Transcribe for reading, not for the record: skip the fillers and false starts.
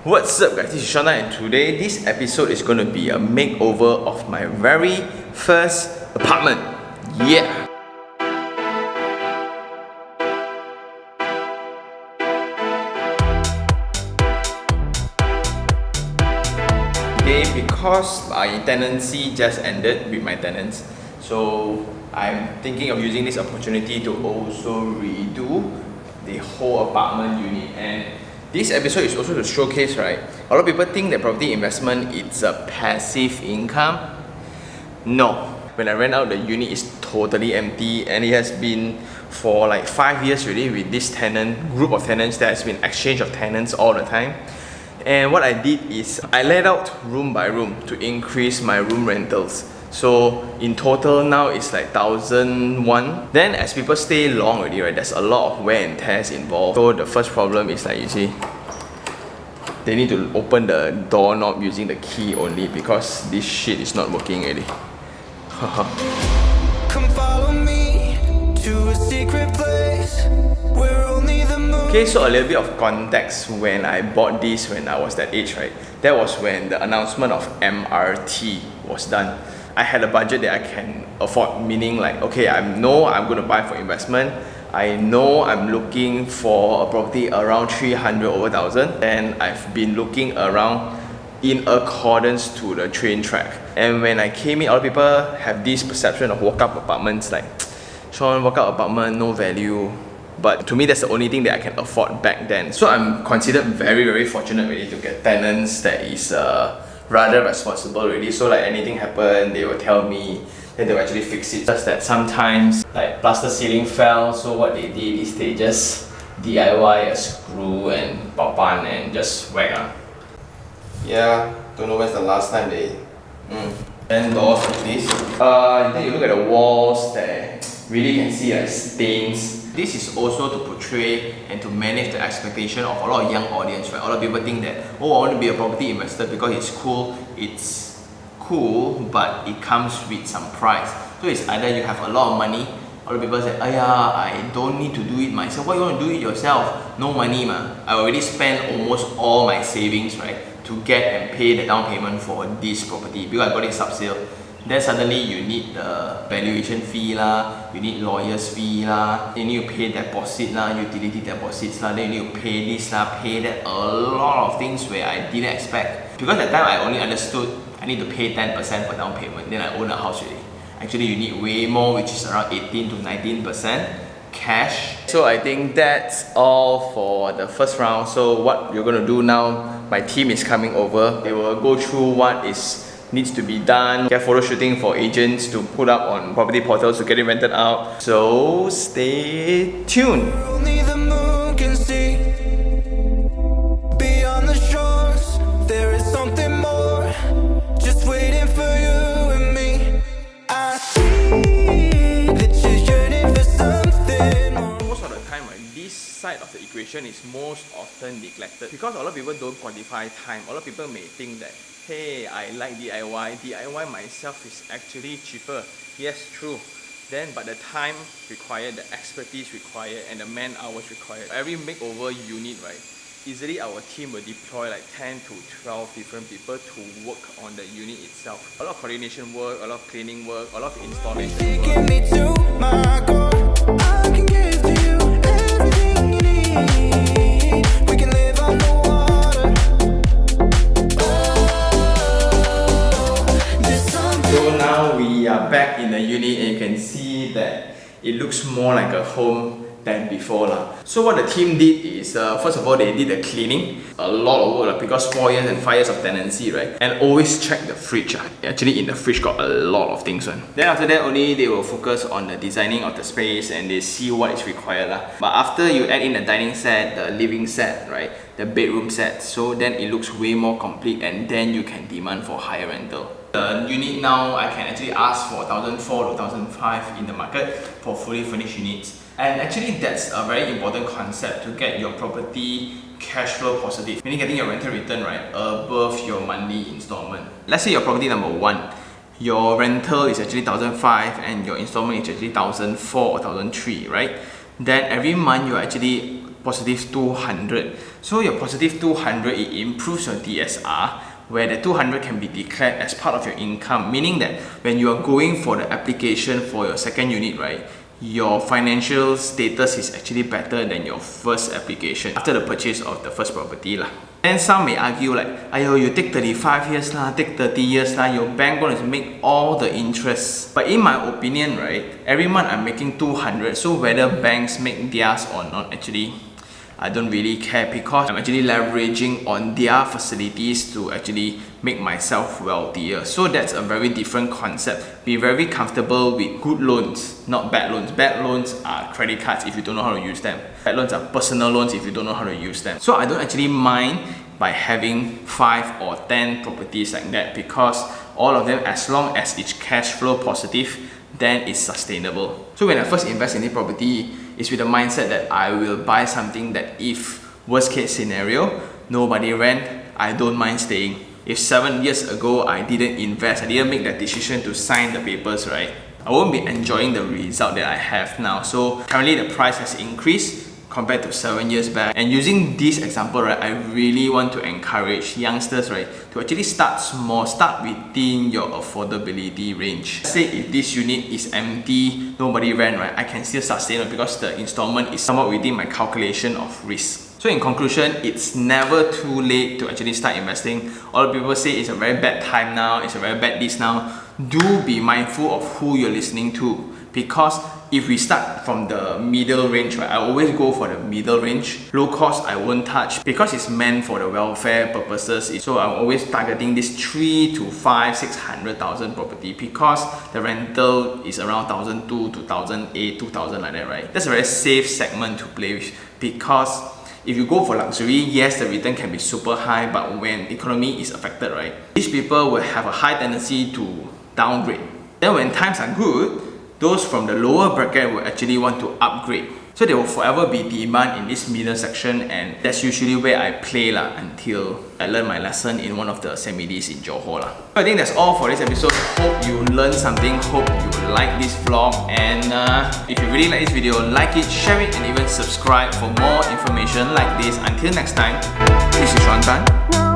What's up guys, this is Shana and today this episode is going to be a makeover of my very first apartment. Yeah! Today, because my tenancy just ended with my tenants, so I'm thinking of using this opportunity to also redo the whole apartment unit. And this episode is also to showcase, right? A lot of people think that property investment is a passive income. No. When I rent out the unit, it's totally empty, and it has been for like 5 years already with this group of tenants. There has been exchange of tenants all the time. And what I did is I let out room by room to increase my room rentals. So in total now it's like 1,001. Then as people stay long already, right, there's a lot of wear and tears involved. So the first problem is like, you see, they need to open the doorknob using the key only because this shit is not working already. Come follow me to a secret place where only the moon. Okay, so a little bit of context. When I bought this when I was that age, right, that was when the announcement of MRT was done. I had a budget that I can afford, meaning like, okay, I know I'm going to buy for investment. I know I'm looking for a property around 300 over 1,000, and I've been looking around in accordance to the train track. And when I came in, a lot of people have this perception of walk-up apartments, like, Sean, walk-up apartment, no value. But to me, that's the only thing that I can afford back then. So I'm considered very, very fortunate really to get tenants that is rather responsible already. So like anything happen, they will tell me, then they will actually fix it. Just that sometimes like plaster ceiling fell, so what they did is they just DIY a screw and papan and just whack. Yeah, don't know when's the last time they then doors like this. Then you look at the walls there, really can see like stains. This is also to portray and to manage the expectation of a lot of young audience, right? A lot of people think that, oh, I want to be a property investor because it's cool. It's cool, but it comes with some price. So it's either you have a lot of money. A lot of people say, I don't need to do it myself. Why you want to do it yourself? No money, man. I already spent almost all my savings, right, to get and pay the down payment for this property because I got it sub-sale. Then suddenly you need the valuation fee lah, you need lawyer's fee lah, you need to pay deposit lah, utility deposits lah, then you need to pay this lah, pay that, a lot of things where I didn't expect. Because at that time I only understood I need to pay 10% for down payment, then I own a house already. Actually you need way more, which is around 18 to 19% cash. So I think that's all for the first round. So what you're gonna do now, my team is coming over. They will go through what needs to be done, get photo shooting for agents to put up on property portals to get it rented out. So stay tuned. Only the moon can see. Beyond the shores, there is something more, just waiting for you and me. I see that you're yearning for something more. Most of the time, right, this side of the equation is most often neglected because a lot of people don't quantify time. A lot of people may think that, hey, I like DIY. DIY myself is actually cheaper. Yes, true. But the time required, the expertise required, and the man hours required. Every makeover unit, right, easily our team will deploy like 10 to 12 different people to work on the unit itself. A lot of coordination work, a lot of cleaning work, a lot of installation work. We are back in the unit and you can see that it looks more like a home than before lah. So what the team did is, first of all, they did the cleaning. A lot of work because 4 years and 5 years of tenancy, right? And always check the fridge. Actually in the fridge got a lot of things on. Then after that only they will focus on the designing of the space and they see what is required lah. But after you add in the dining set, the living set, right, the bedroom set, so then it looks way more complete and then you can demand for higher rental. The unit now, I can actually ask for 1,400 to 1,500 in the market for fully furnished units. And actually that's a very important concept to get your property cash flow positive. Meaning getting your rental return, right, above your monthly installment. Let's say your property number 1, your rental is actually 1,500 and your installment is actually 1,400 or 1,300, right? Then every month you're actually positive 200. So your positive 200, it improves your DSR, where the 200 can be declared as part of your income, meaning that when you are going for the application for your second unit, right, your financial status is actually better than your first application after the purchase of the first property lah. And some may argue like, ayo, you take 35 years lah, take 30 years lah, your bank going to make all the interest. But in my opinion, right, every month I'm making 200, so whether banks make theirs or not, actually I don't really care, because I'm actually leveraging on their facilities to actually make myself wealthier. So that's a very different concept. Be very comfortable with good loans, not bad loans. Bad loans are credit cards if you don't know how to use them. Bad loans are personal loans if you don't know how to use them. So I don't actually mind by having 5 or 10 properties like that, because all of them, as long as it's cash flow positive, then it's sustainable. So when I first invest in a property, it's with the mindset that I will buy something that if worst case scenario, nobody rent, I don't mind staying. If 7 years ago I didn't invest, I didn't make that decision to sign the papers, right, I won't be enjoying the result that I have now. So currently the price has increased compared to 7 years back. And using this example, right, I really want to encourage youngsters, right, to actually start small, start within your affordability range. Let's say if this unit is empty, nobody rent, right, I can still sustain it because the installment is somewhat within my calculation of risk. So in conclusion, it's never too late to actually start investing. All the people say it's a very bad time now, it's a very bad this now. Do be mindful of who you're listening to, because if we start from the middle range, right, I always go for the middle range. Low cost, I won't touch because it's meant for the welfare purposes. So I'm always targeting this 3 to 5, 600,000 property, because the rental is around 1,200 to 1,800, 2,000 like that, right? That's a very safe segment to play with, because if you go for luxury, yes, the return can be super high, but when economy is affected, right, these people will have a high tendency to downgrade. Then when times are good, those from the lower bracket will actually want to upgrade. So there will forever be demand in this middle section, and that's usually where I play lah, until I learn my lesson in one of the semi-Ds in Johor lah. So I think that's all for this episode. Hope you learned something, hope you like this vlog, and if you really like this video, like it, share it, and even subscribe for more information like this. Until next time, this is Xuan Tan.